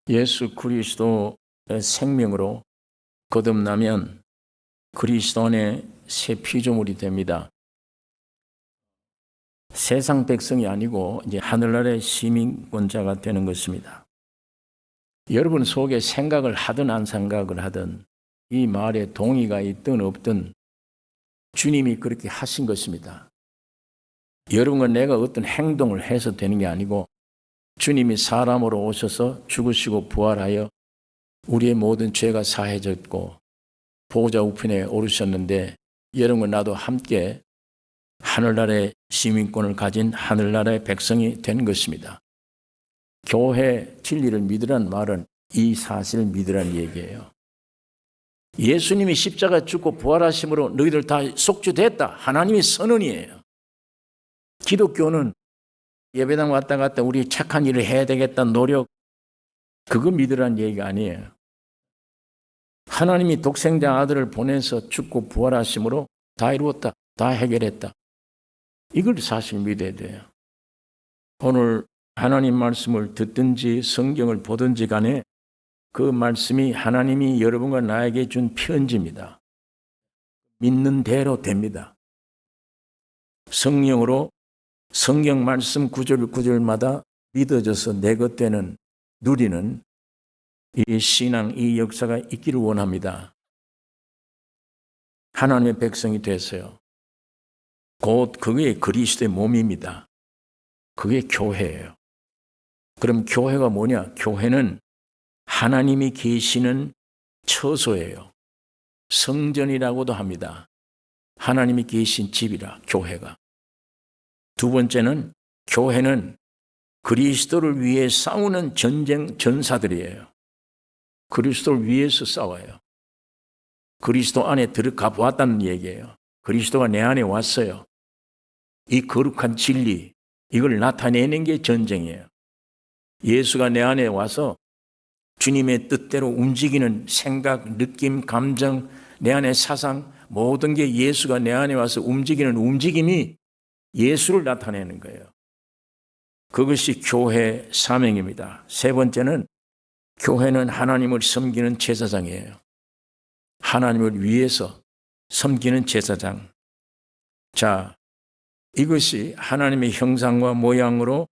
예수 그리스도의 생명으로 거듭나면 그리스도 안에 새 피조물이 됩니다. 세상 백성이 아니고 이제 하늘나라의 시민권자가 되는 것입니다. 여러분 속에 생각을 하든 안 생각을 하든 이 말에 동의가 있든 없든 주님이 그렇게 하신 것입니다. 여러분과 내가 어떤 행동을 해서 되는 게 아니고 주님이 사람으로 오셔서 죽으시고 부활하여 우리의 모든 죄가 사해졌고 보호자 우편에 오르셨는데 여러분과 나도 함께 하늘나라의 시민권을 가진 하늘나라의 백성이 된 것입니다. 교회 진리를 믿으란 말은 이 사실을 믿으란 얘기예요. 예수님이 십자가 죽고 부활하심으로 너희들 다 속죄됐다. 하나님의 선언이에요. 기독교는 예배당 왔다 갔다 우리 착한 일을 해야 되겠다는 노력, 그거 믿으란 얘기가 아니에요. 하나님이 독생자 아들을 보내서 죽고 부활하심으로 다 이루었다. 다 해결했다. 이걸 사실 믿어야 돼요. 오늘 하나님 말씀을 듣든지 성경을 보든지 간에 그 말씀이 하나님이 여러분과 나에게 준 편지입니다. 믿는 대로 됩니다. 성령으로 성경 말씀 구절 구절마다 믿어져서 내 것 되는 누리는 이 신앙, 이 역사가 있기를 원합니다. 하나님의 백성이 됐어요. 곧 그게 그리스도의 몸입니다. 그게 교회예요. 그럼 교회가 뭐냐? 교회는 하나님이 계시는 처소예요. 성전이라고도 합니다. 하나님이 계신 집이라, 교회가. 두 번째는 교회는 그리스도를 위해 싸우는 전쟁 전사들이에요. 그리스도를 위해서 싸워요. 그리스도 안에 들어가 보았다는 얘기예요. 그리스도가 내 안에 왔어요. 이 거룩한 진리, 이걸 나타내는 게 전쟁이에요. 예수가 내 안에 와서 주님의 뜻대로 움직이는 생각, 느낌, 감정, 내 안의 사상, 모든 게 예수가 내 안에 와서 움직이는 움직임이 예수를 나타내는 거예요. 그것이 교회 사명입니다. 세 번째는 교회는 하나님을 섬기는 제사장이에요. 하나님을 위해서 섬기는 제사장. 자, 이것이 하나님의 형상과 모양으로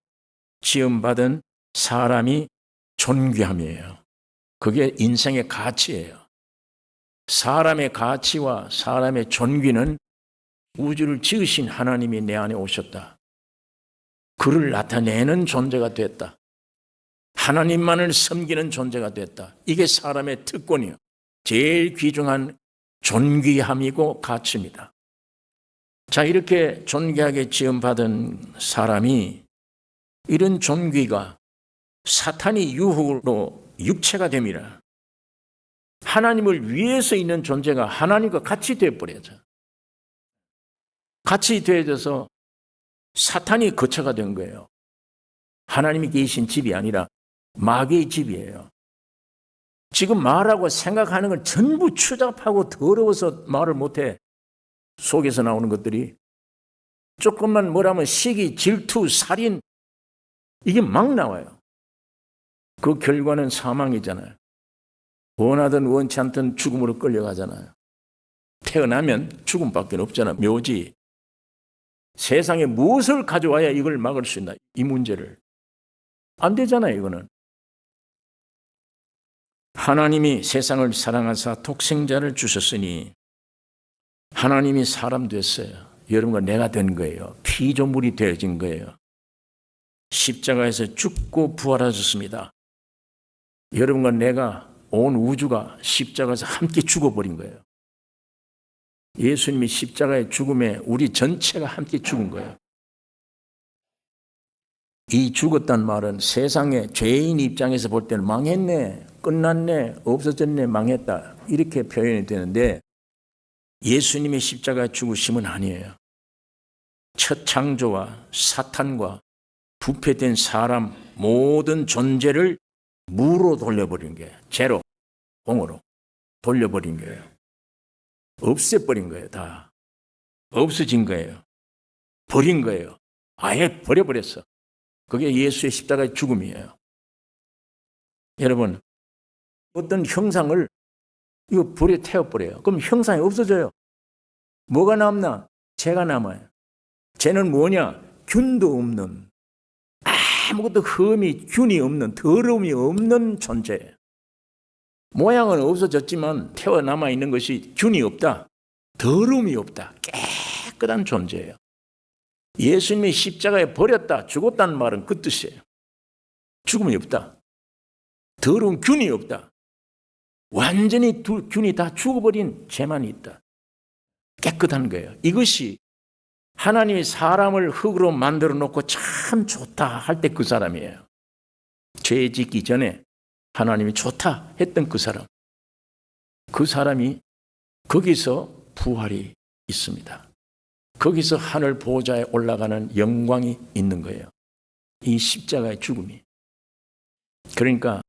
지음받은 사람이 존귀함이에요. 그게 인생의 가치예요. 사람의 가치와 사람의 존귀는 우주를 지으신 하나님이 내 안에 오셨다. 그를 나타내는 존재가 됐다. 하나님만을 섬기는 존재가 됐다. 이게 사람의 특권이요. 제일 귀중한 존귀함이고 가치입니다. 자, 이렇게 존귀하게 지음받은 사람이 이런 존귀가 사탄이 유혹으로 육체가 됩니다. 하나님을 위해서 있는 존재가 하나님과 같이 되어버려져. 같이 되어져서 사탄이 거처가 된 거예요. 하나님이 계신 집이 아니라 마귀의 집이에요. 지금 말하고 생각하는 걸 전부 추잡하고 더러워서 말을 못해. 속에서 나오는 것들이 조금만 뭐라면 시기, 질투, 살인, 이게 막 나와요. 그 결과는 사망이잖아요. 원하든 원치 않든 죽음으로 끌려가잖아요. 태어나면 죽음밖에 없잖아. 묘지. 세상에 무엇을 가져와야 이걸 막을 수 있나? 이 문제를. 안 되잖아요, 이거는. 하나님이 세상을 사랑하사 독생자를 주셨으니 하나님이 사람 됐어요. 여러분과 내가 된 거예요. 피조물이 되어진 거예요. 십자가에서 죽고 부활하셨습니다. 여러분과 내가 온 우주가 십자가에서 함께 죽어버린 거예요. 예수님이 십자가의 죽음에 우리 전체가 함께 죽은 거예요. 이 죽었단 말은 세상의 죄인 입장에서 볼 때는 망했네, 끝났네, 없어졌네, 망했다 이렇게 표현이 되는데 예수님의 십자가 죽으심은 아니에요. 첫 창조와 사탄과 부패된 사람 모든 존재를 무로 돌려버린 거예요. 제로, 공으로 돌려버린 거예요. 없애버린 거예요. 다 없어진 거예요. 버린 거예요. 아예 버려버렸어. 그게 예수의 십자가의 죽음이에요. 여러분, 어떤 형상을 이거 불에 태워버려요. 그럼 형상이 없어져요. 뭐가 남나? 죄가 남아요. 죄는 뭐냐? 균도 없는, 아무것도 흠이, 균이 없는, 더러움이 없는 존재예요. 모양은 없어졌지만 태어남아 있는 것이 균이 없다, 더러움이 없다, 깨끗한 존재예요. 예수님이 십자가에 버렸다, 죽었다는 말은 그 뜻이에요. 죽음이 없다, 더러운 균이 없다, 완전히 균이 다 죽어버린 죄만 있다, 깨끗한 거예요. 이것이 하나님이 사람을 흙으로 만들어 놓고 참 좋다 할 때 그 사람이에요. 죄 짓기 전에 하나님이 좋다 했던 그 사람. 그 사람이 거기서 부활이 있습니다. 거기서 하늘 보좌에 올라가는 영광이 있는 거예요. 이 십자가의 죽음이. 그러니까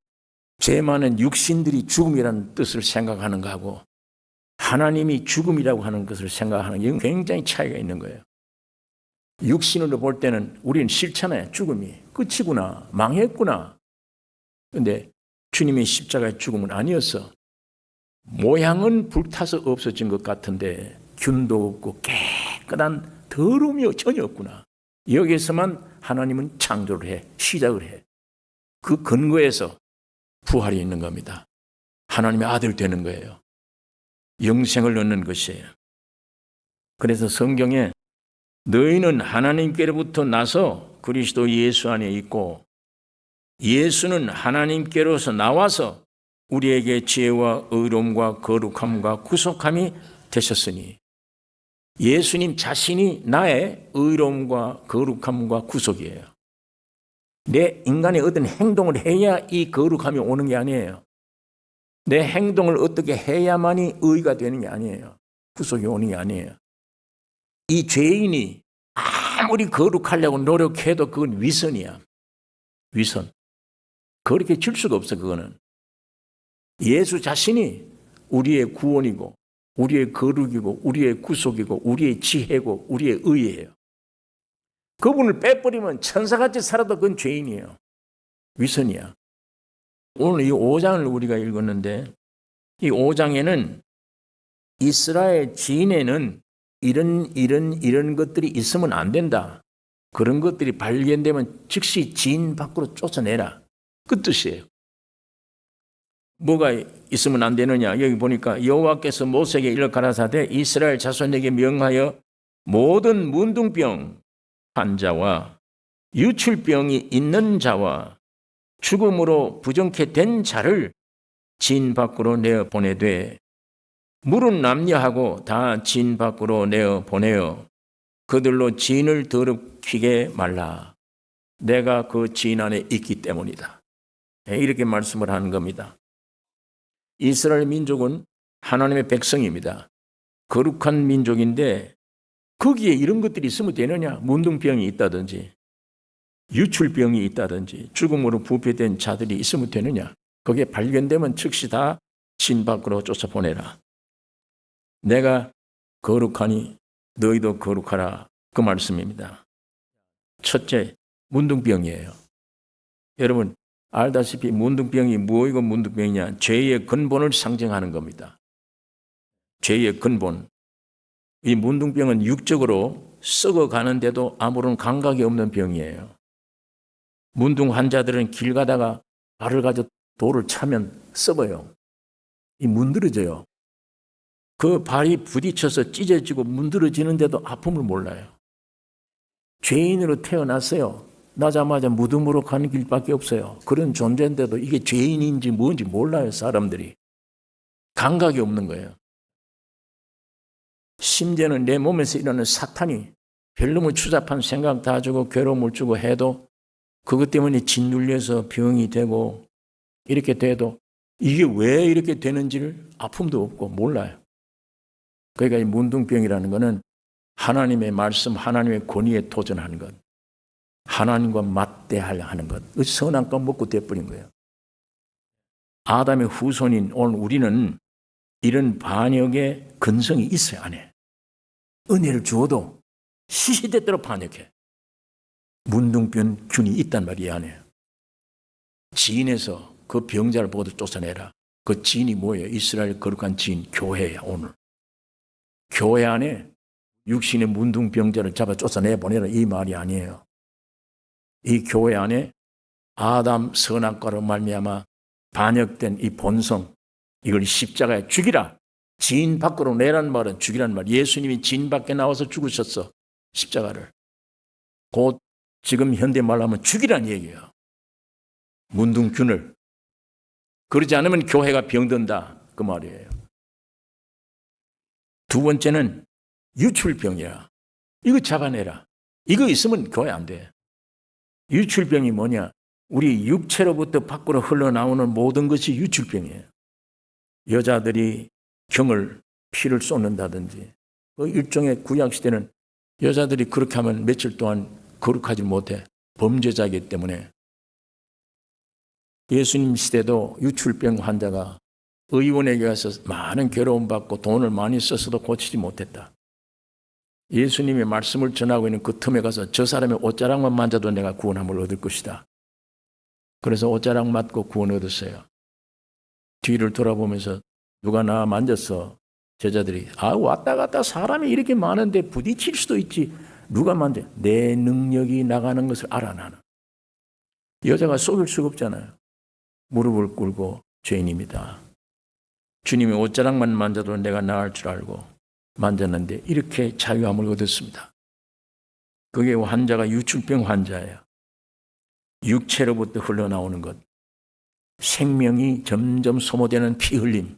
죄 많은 육신들이 죽음이라는 뜻을 생각하는 거하고 하나님이 죽음이라고 하는 것을 생각하는 게 굉장히 차이가 있는 거예요. 육신으로 볼 때는 우리는 싫잖아요. 죽음이 끝이구나, 망했구나. 그런데 주님의 십자가의 죽음은 아니었어. 모양은 불타서 없어진 것 같은데 균도 없고 깨끗한 더러움이 전혀 없구나. 여기에서만 하나님은 창조를 해, 시작을 해. 그 근거에서 부활이 있는 겁니다. 하나님의 아들 되는 거예요. 영생을 얻는 것이에요. 그래서 성경에 너희는 하나님께로부터 나서 그리스도 예수 안에 있고 예수는 하나님께로서 나와서 우리에게 지혜와 의로움과 거룩함과 구속함이 되셨으니 예수님 자신이 나의 의로움과 거룩함과 구속이에요. 내 인간의 어떤 행동을 해야 이 거룩함이 오는 게 아니에요. 내 행동을 어떻게 해야만이 의가 되는 게 아니에요. 구속이 오는 게 아니에요. 이 죄인이 아무리 거룩하려고 노력해도 그건 위선이야. 위선. 그렇게 줄 수가 없어, 그거는. 예수 자신이 우리의 구원이고 우리의 거룩이고 우리의 구속이고 우리의 지혜고 우리의 의예요. 그분을 빼버리면 천사같이 살아도 그건 죄인이에요. 위선이야. 오늘 이 5장을 우리가 읽었는데 이 5장에는 이스라엘 지인에는 이런 것들이 있으면 안 된다. 그런 것들이 발견되면 즉시 지인 밖으로 쫓아내라. 그 뜻이에요. 뭐가 있으면 안 되느냐? 여기 보니까 여호와께서 모세에게 이르 가라사대 이스라엘 자손에게 명하여 모든 문둥병 환자와 유출병이 있는 자와 죽음으로 부정케 된 자를 진 밖으로 내어 보내되 물은 남녀하고 다 진 밖으로 내어 보내어 그들로 진을 더럽히게 말라. 내가 그 진 안에 있기 때문이다. 이렇게 말씀을 하는 겁니다. 이스라엘 민족은 하나님의 백성입니다. 거룩한 민족인데 거기에 이런 것들이 있으면 되느냐? 문둥병이 있다든지 유출병이 있다든지 죽음으로 부패된 자들이 있으면 되느냐? 거기에 발견되면 즉시 다 진 밖으로 쫓아보내라. 내가 거룩하니 너희도 거룩하라. 그 말씀입니다. 첫째, 문둥병이에요. 여러분 알다시피 문둥병이 뭐이고 문둥병이냐? 죄의 근본을 상징하는 겁니다. 죄의 근본. 이 문둥병은 육적으로 썩어가는데도 아무런 감각이 없는 병이에요. 문둥 환자들은 길 가다가 발을 가져 돌을 차면 썩어요. 이 문드러져요. 그 발이 부딪혀서 찢어지고 문드러지는데도 아픔을 몰라요. 죄인으로 태어났어요. 나자마자 무덤으로 가는 길밖에 없어요. 그런 존재인데도 이게 죄인인지 뭔지 몰라요, 사람들이. 감각이 없는 거예요. 심지어는 내 몸에서 일어나는 사탄이 별놈의 추잡한 생각 다 주고 괴로움을 주고 해도 그것 때문에 짓눌려서 병이 되고 이렇게 돼도 이게 왜 이렇게 되는지를 아픔도 없고 몰라요. 그러니까 이 문둥병이라는 것은 하나님의 말씀, 하나님의 권위에 도전하는 것, 하나님과 맞대하려 하는 것, 그 선한 것 먹고 돼버린 거예요. 아담의 후손인 오늘 우리는 이런 반역의 근성이 있어요, 안에. 은혜를 주어도 시시때때로 반역해. 문둥병 균이 있단 말이에요, 안에. 지인에서 그 병자를 모두 쫓아내라. 그 지인이 뭐예요? 이스라엘 거룩한 지인, 교회야. 오늘 교회 안에 육신의 문둥병자를 잡아 쫓아내보내라, 이 말이 아니에요. 이 교회 안에 아담 선악과로 말미암아 반역된 이 본성, 이걸 십자가에 죽이라. 지인 밖으로 내란 말은 죽이란 말. 예수님이 지인 밖에 나와서 죽으셨어, 십자가를. 곧 지금 현대 말로 하면 죽이란 얘기예요. 문둥균을. 그러지 않으면 교회가 병든다, 그 말이에요. 두 번째는 유출병이야. 이거 잡아내라. 이거 있으면 교회 안 돼. 유출병이 뭐냐? 우리 육체로부터 밖으로 흘러나오는 모든 것이 유출병이에요. 여자들이 경을, 피를 쏟는다든지, 일종의 구약시대는 여자들이 그렇게 하면 며칠 동안 거룩하지 못해. 범죄자이기 때문에. 예수님 시대도 유출병 환자가 의원에게 가서 많은 괴로움 받고 돈을 많이 썼어도 고치지 못했다. 예수님의 말씀을 전하고 있는 그 틈에 가서 저 사람의 옷자락만 만져도 내가 구원함을 얻을 것이다. 그래서 옷자락 맞고 구원 얻었어요. 뒤를 돌아보면서 누가 나 만졌어? 제자들이 왔다 갔다 사람이 이렇게 많은데 부딪힐 수도 있지. 누가 만져? 내 능력이 나가는 것을 알아 나는. 여자가 속일 수가 없잖아요. 무릎을 꿇고 죄인입니다. 주님의 옷자락만 만져도 내가 나을 줄 알고 만졌는데 이렇게 자유함을 얻었습니다. 그게 환자가 유출병 환자예요. 육체로부터 흘러나오는 것. 생명이 점점 소모되는 피 흘림.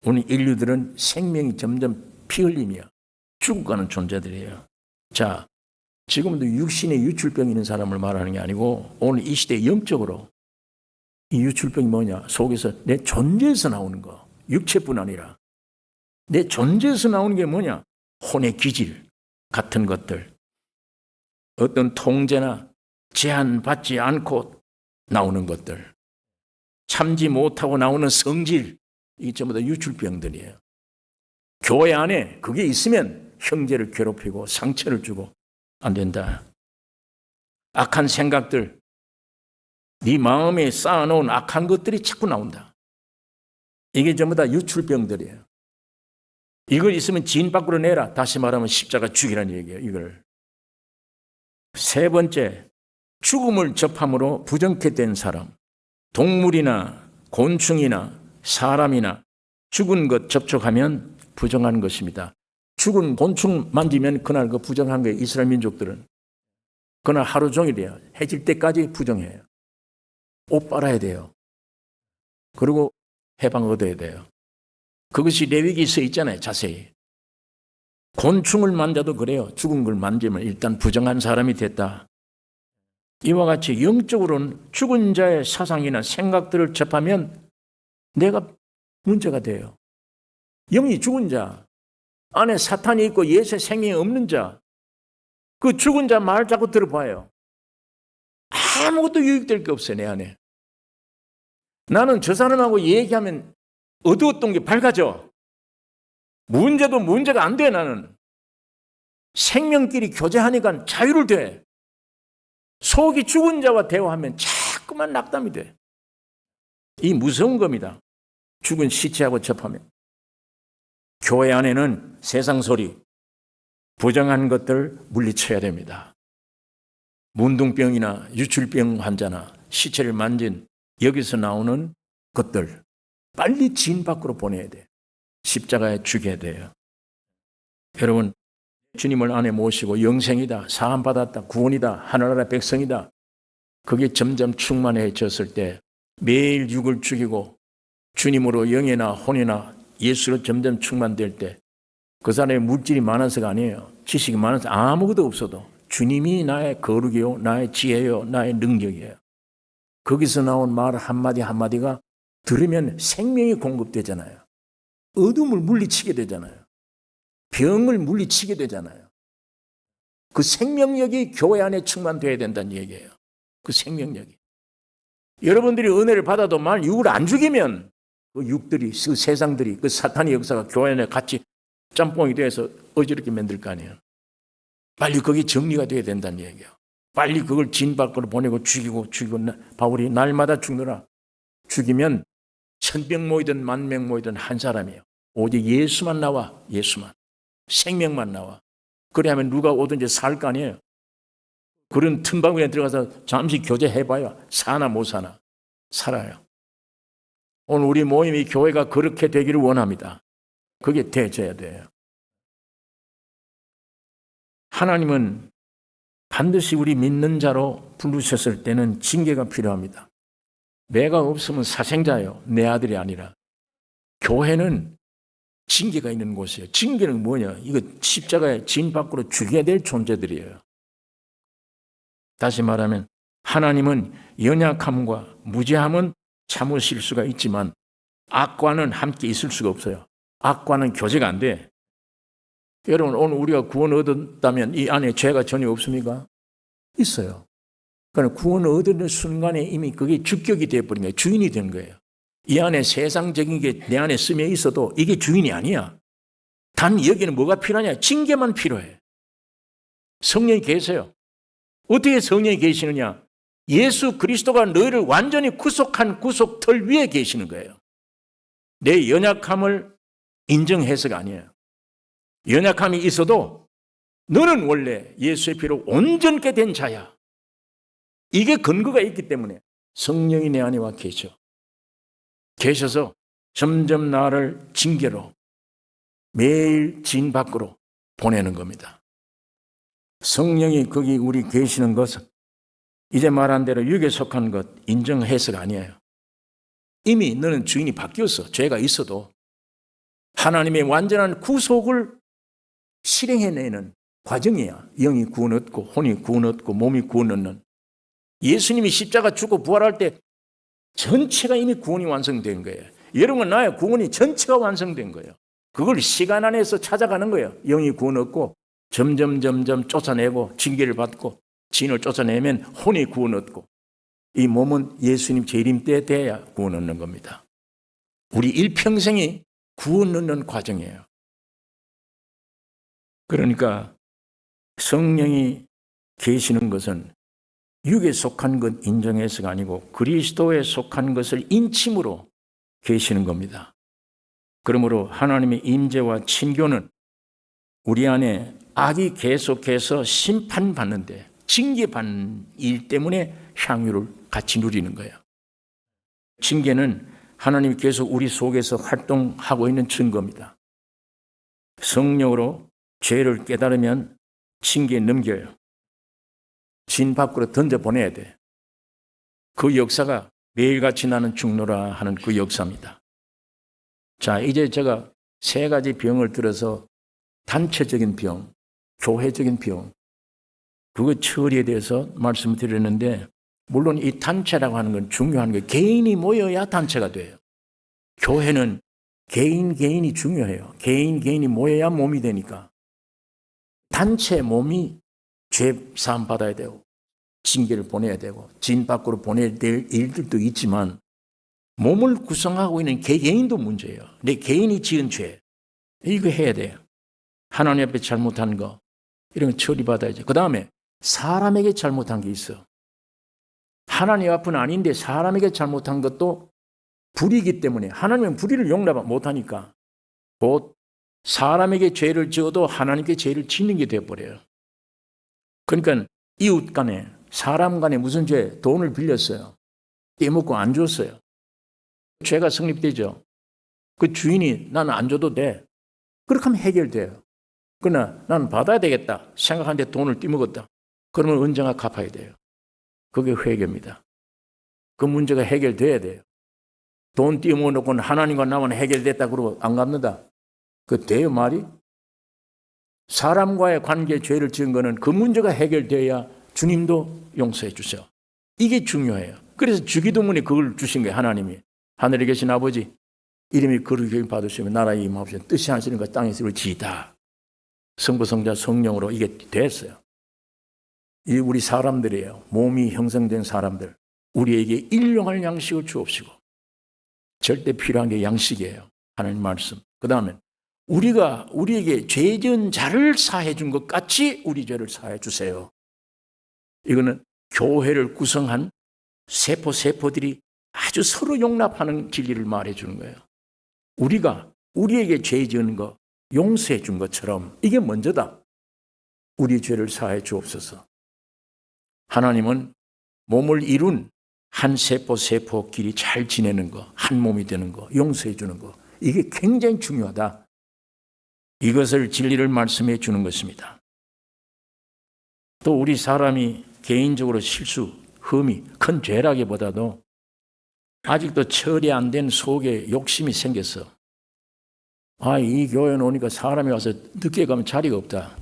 오늘 인류들은 생명이 점점 피 흘림이야. 죽어가는 존재들이에요. 자, 지금도 육신에 유출병이 있는 사람을 말하는 게 아니고 오늘 이 시대에 영적으로 이 유출병이 뭐냐? 속에서 내 존재에서 나오는 거. 육체뿐 아니라 내 존재에서 나오는 게 뭐냐? 혼의 기질 같은 것들. 어떤 통제나 제한받지 않고 나오는 것들. 참지 못하고 나오는 성질. 이게 전부 다 유출병들이에요. 교회 안에 그게 있으면 형제를 괴롭히고 상처를 주고 안 된다. 악한 생각들, 네 마음에 쌓아놓은 악한 것들이 자꾸 나온다. 이게 전부 다 유출병들이에요. 이걸 있으면 지인 밖으로 내라. 다시 말하면 십자가 죽이라는 얘기예요. 이걸. 세 번째, 죽음을 접함으로 부정케 된 사람. 동물이나 곤충이나 사람이나 죽은 것 접촉하면 부정한 것입니다. 죽은 곤충 만지면 그날 그 부정한 거예요. 이스라엘 민족들은. 그날 하루 종일이에요. 해질 때까지 부정해요. 옷 빨아야 돼요. 그리고 해방 얻어야 돼요. 그것이 레위기서에 있잖아요. 자세히. 곤충을 만져도 그래요. 죽은 걸 만지면 일단 부정한 사람이 됐다. 이와 같이 영적으로는 죽은 자의 사상이나 생각들을 접하면 내가 문제가 돼요. 영이 죽은 자, 안에 사탄이 있고 예수 생명이 없는 자, 그 죽은 자 말 자꾸 들어봐요. 아무것도 유익될 게 없어요, 내 안에. 나는 저 사람하고 얘기하면 어두웠던 게 밝아져. 문제도 문제가 안 돼, 나는. 생명끼리 교제하니까 자유를 돼. 속이 죽은 자와 대화하면 자꾸만 낙담이 돼. 이 무서운 겁니다. 죽은 시체하고 접하면. 교회 안에는 세상 소리, 부정한 것들 물리쳐야 됩니다. 문둥병이나 유출병 환자나 시체를 만진 여기서 나오는 것들 빨리 지인 밖으로 보내야 돼. 십자가에 죽여야 돼요. 여러분, 주님을 안에 모시고 영생이다, 사함받았다, 구원이다, 하늘나라 백성이다. 그게 점점 충만해졌을 때 매일 육을 죽이고 주님으로 영이나 혼이나 예수로 점점 충만될 때 그 사람의 물질이 많아서가 아니에요. 지식이 많아서 아무것도 없어도 주님이 나의 거룩이요, 나의 지혜요, 나의 능력이에요. 거기서 나온 말 한마디 한마디가 들으면 생명이 공급되잖아요. 어둠을 물리치게 되잖아요. 병을 물리치게 되잖아요. 그 생명력이 교회 안에 충만되어야 된다는 얘기예요. 그 생명력이. 여러분들이 은혜를 받아도 만 육을 안 죽이면 그 육들이, 그 세상들이, 그 사탄의 역사가 교회 안에 같이 짬뽕이 돼서 어지럽게 만들 거 아니에요. 빨리 거기 정리가 돼야 된다는 얘기예요. 빨리 그걸 진 밖으로 보내고 죽이고 바울이 날마다 죽느라 죽이면 1000명 모이든 10,000명 모이든 한 사람이에요. 오직 예수만 나와. 예수만. 생명만 나와. 그래야면 누가 오든지 살 거 아니에요. 그런 틈바구니에 들어가서 잠시 교제해봐야 사나 못 사나. 살아요. 오늘 우리 모임이 교회가 그렇게 되기를 원합니다. 그게 되어야 돼요. 하나님은 반드시 우리 믿는 자로 부르셨을 때는 징계가 필요합니다. 내가 없으면 사생자예요. 내 아들이 아니라. 교회는 징계가 있는 곳이에요. 징계는 뭐냐? 이거 십자가에 진 밖으로 죽여야 될 존재들이에요. 다시 말하면 하나님은 연약함과 무죄함은 참으실 수가 있지만 악과는 함께 있을 수가 없어요. 악과는 교제가 안 돼. 여러분, 오늘 우리가 구원 얻었다면 이 안에 죄가 전혀 없습니까? 있어요. 그러니까 구원 얻는 순간에 이미 그게 주격이 되어버린 거예요. 주인이 된 거예요. 이 안에 세상적인 게 내 안에 스며 있어도 이게 주인이 아니야. 단 여기는 뭐가 필요하냐? 징계만 필요해. 성령이 계세요. 어떻게 성령이 계시느냐? 예수 그리스도가 너희를 완전히 구속한 구속틀 위에 계시는 거예요. 내 연약함을 인정해서가 아니에요. 연약함이 있어도 너는 원래 예수의 피로 온전케 된 자야. 이게 근거가 있기 때문에 성령이 내 안에 와 계셔서 점점 나를 징계로 매일 진 밖으로 보내는 겁니다. 성령이 거기 우리 계시는 것은 이제 말한 대로 육에 속한 것 인정해서가 아니에요. 이미 너는 주인이 바뀌었어. 죄가 있어도 하나님의 완전한 구속을 실행해내는 과정이야. 영이 구원 얻고 혼이 구원 얻고 몸이 구원 얻는. 예수님이 십자가 죽고 부활할 때 전체가 이미 구원이 완성된 거예요. 여러분 나의 구원이 전체가 완성된 거예요. 그걸 시간 안에서 찾아가는 거예요. 영이 구원 얻고 점점 쫓아내고 징계를 받고 진을 쫓아내면 혼이 구원 얻고 이 몸은 예수님 재림 때 돼야 구원 얻는 겁니다. 우리 일평생이 구원 얻는 과정이에요. 그러니까 성령이 계시는 것은 육에 속한 것 인정해서가 아니고 그리스도에 속한 것을 인침으로 계시는 겁니다. 그러므로 하나님의 임재와 친교는 우리 안에 악이 계속해서 심판받는데 징계받는 일 때문에 향유를 같이 누리는 거예요. 징계는 하나님이 계속 우리 속에서 활동하고 있는 증거입니다. 성령으로 죄를 깨달으면 징계에 넘겨요. 진 밖으로 던져보내야 돼. 그 역사가 매일같이 나는 죽노라 하는 그 역사입니다. 자, 이제 제가 3가지 병을 들어서 단체적인 병, 교회적인 병, 그거 처리에 대해서 말씀드렸는데 물론 이 단체라고 하는 건 중요한 거예요. 개인이 모여야 단체가 돼요. 교회는 개인이 중요해요. 개인이 모여야 몸이 되니까. 단체 몸이 죄 사함 받아야 되고 징계를 보내야 되고 진 밖으로 보내야 될 일들도 있지만 몸을 구성하고 있는 개개인도 문제예요. 내 개인이 지은 죄 이거 해야 돼요. 하나님 앞에 잘못한 거 이런 거 처리받아야죠. 그 다음에 사람에게 잘못한 게 있어. 하나님 앞은 아닌데 사람에게 잘못한 것도 불이기 때문에 하나님은 불의를 용납 못하니까 곧 사람에게 죄를 지어도 하나님께 죄를 짓는 게 되어버려요. 그러니까 이웃 간에 사람 간에 무슨 죄? 돈을 빌렸어요. 떼먹고 안 줬어요. 죄가 성립되죠. 그 주인이 나는 안 줘도 돼. 그렇게 하면 해결돼요. 그러나 나는 받아야 되겠다 생각하는데 돈을 떼먹었다. 그러면 언젠가 갚아야 돼요. 그게 회개입니다. 그 문제가 해결돼야 돼요. 돈 떼먹어놓고는 하나님과 나만 해결됐다 그러고 안 갚는다. 그 돼요 말이? 사람과의 관계에 죄를 지은 거는 그 문제가 해결돼야 주님도 용서해 주세요. 이게 중요해요. 그래서 주기도문에 그걸 주신 거예요. 하나님이. 하늘에 계신 아버지 이름이 거룩히 받으시면 나라의 임하옵시며 뜻이 하시는 것 땅에서 이루어지이다. 성부 성자 성령으로 이게 됐어요. 이 우리 사람들이에요. 몸이 형성된 사람들. 우리에게 일용할 양식을 주옵시고 절대 필요한 게 양식이에요. 하나님 말씀. 그 다음에 우리가 우리에게 죄 지은 자를 사해 준 것 같이 우리 죄를 사해 주세요. 이거는 교회를 구성한 세포들이 아주 서로 용납하는 진리를 말해주는 거예요. 우리가 우리에게 죄 지은 거 용서해 준 것처럼 이게 먼저다. 우리 죄를 사해 주옵소서. 하나님은 몸을 이룬 한 세포끼리 잘 지내는 거, 한 몸이 되는 거, 용서해 주는 거, 이게 굉장히 중요하다. 이것을 진리를 말씀해 주는 것입니다. 또 우리 사람이 개인적으로 실수, 흠이 큰 죄라기보다도 아직도 처리 안 된 속에 욕심이 생겼어. 이 교회 오니까 사람이 와서 늦게 가면 자리가 없다.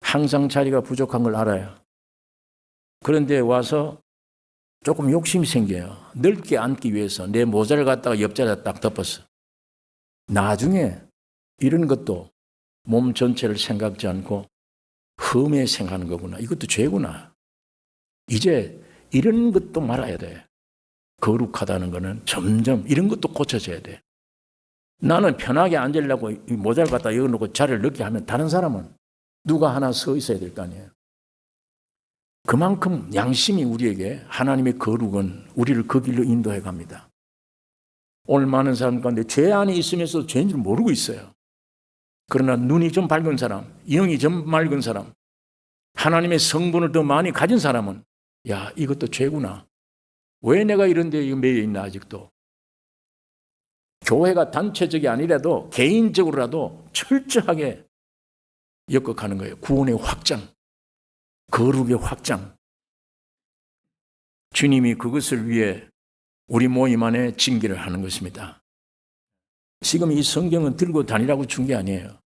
항상 자리가 부족한 걸 알아요. 그런데 와서 조금 욕심이 생겨요. 넓게 앉기 위해서 내 모자를 갖다가 옆자리에 딱 덮었어. 나중에 이런 것도 몸 전체를 생각지 않고 흠에 생각하는 거구나. 이것도 죄구나. 이제 이런 것도 말아야 돼. 거룩하다는 거는 점점 이런 것도 고쳐져야 돼. 나는 편하게 앉으려고 이 모자를 갖다 열어놓고 자리를 넣게 하면 다른 사람은 누가 하나 서 있어야 될 거 아니에요. 그만큼 양심이 우리에게 하나님의 거룩은 우리를 그 길로 인도해 갑니다. 오늘 많은 사람 가운데 죄 안에 있으면서 죄인 줄 모르고 있어요. 그러나 눈이 좀 밝은 사람, 영이 좀 맑은 사람, 하나님의 성분을 더 많이 가진 사람은 야, 이것도 죄구나. 왜 내가 이런 데에 매여 있나 아직도. 교회가 단체적이 아니라도 개인적으로라도 철저하게 역극하는 거예요. 구원의 확장, 거룩의 확장. 주님이 그것을 위해 우리 모임 안에 징계를 하는 것입니다. 지금 이 성경은 들고 다니라고 준 게 아니에요.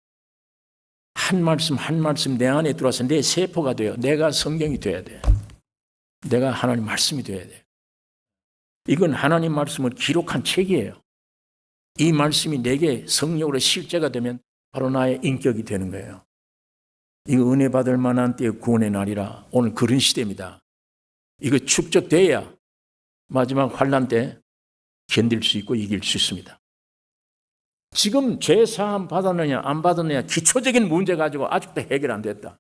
한 말씀 한 말씀 내 안에 들어와서 내 세포가 돼요. 내가 성경이 돼야 돼. 내가 하나님 말씀이 돼야 돼. 이건 하나님 말씀을 기록한 책이에요. 이 말씀이 내게 성령으로 실제가 되면 바로 나의 인격이 되는 거예요. 이거 은혜 받을 만한 때의 구원의 날이라 오늘 그런 시대입니다. 이거 축적돼야 마지막 환난 때 견딜 수 있고 이길 수 있습니다. 지금 죄 사함 받았느냐 안 받았느냐 기초적인 문제 가지고 아직도 해결 안 됐다.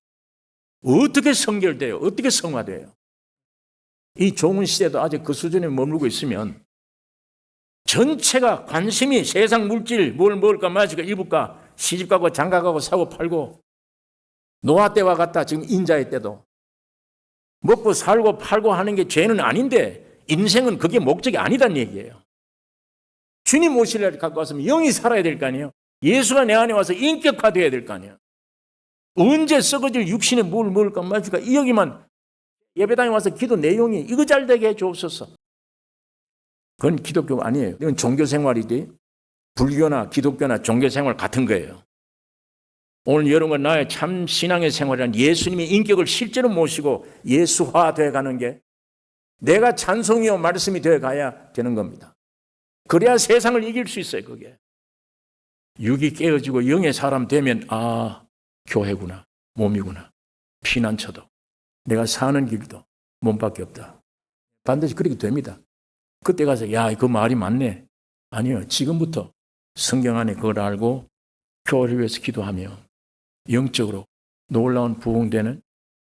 어떻게 성결돼요? 어떻게 성화돼요? 이 좋은 시대도 아직 그 수준에 머물고 있으면 전체가 관심이 세상 물질 뭘 먹을까 마실까 입을까 시집 가고 장가 가고 사고 팔고 노아 때와 같다. 지금 인자의 때도 먹고 살고 팔고 하는 게 죄는 아닌데 인생은 그게 목적이 아니란 얘기예요. 주님 오시려를 갖고 왔으면 영이 살아야 될 거 아니에요. 예수가 내 안에 와서 인격화되어야 될 거 아니에요. 언제 썩어질 육신에 뭘 먹을까 마실까 이 여기만 예배당에 와서 기도 내용이 이거 잘 되게 해 주옵소서. 그건 기독교가 아니에요. 이건 종교생활이지 불교나 기독교나 종교생활 같은 거예요. 오늘 여러분과 나의 참 신앙의 생활이란 예수님의 인격을 실제로 모시고 예수화되어 가는 게 내가 찬송이요 말씀이 되어 가야 되는 겁니다. 그래야 세상을 이길 수 있어요. 그게 육이 깨어지고 영의 사람 되면 교회구나 몸이구나 피난처도 내가 사는 길도 몸밖에 없다. 반드시 그렇게 됩니다. 그때 가서 그 말이 맞네. 아니요. 지금부터 성경 안에 그걸 알고 교회를 위해서 기도하며 영적으로 놀라운 부흥되는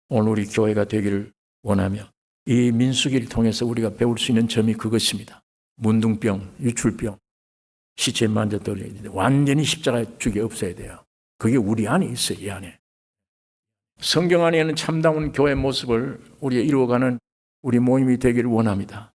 오늘 우리 교회가 되기를 원하며 이 민수기를 통해서 우리가 배울 수 있는 점이 그것입니다. 문둥병, 유출병, 시체 만져떨어야 되는데 완전히 십자가 죽이 없어야 돼요. 그게 우리 안에 있어요. 이 안에. 성경 안에는 참다운 교회 모습을 우리가 이루어가는 우리 모임이 되기를 원합니다.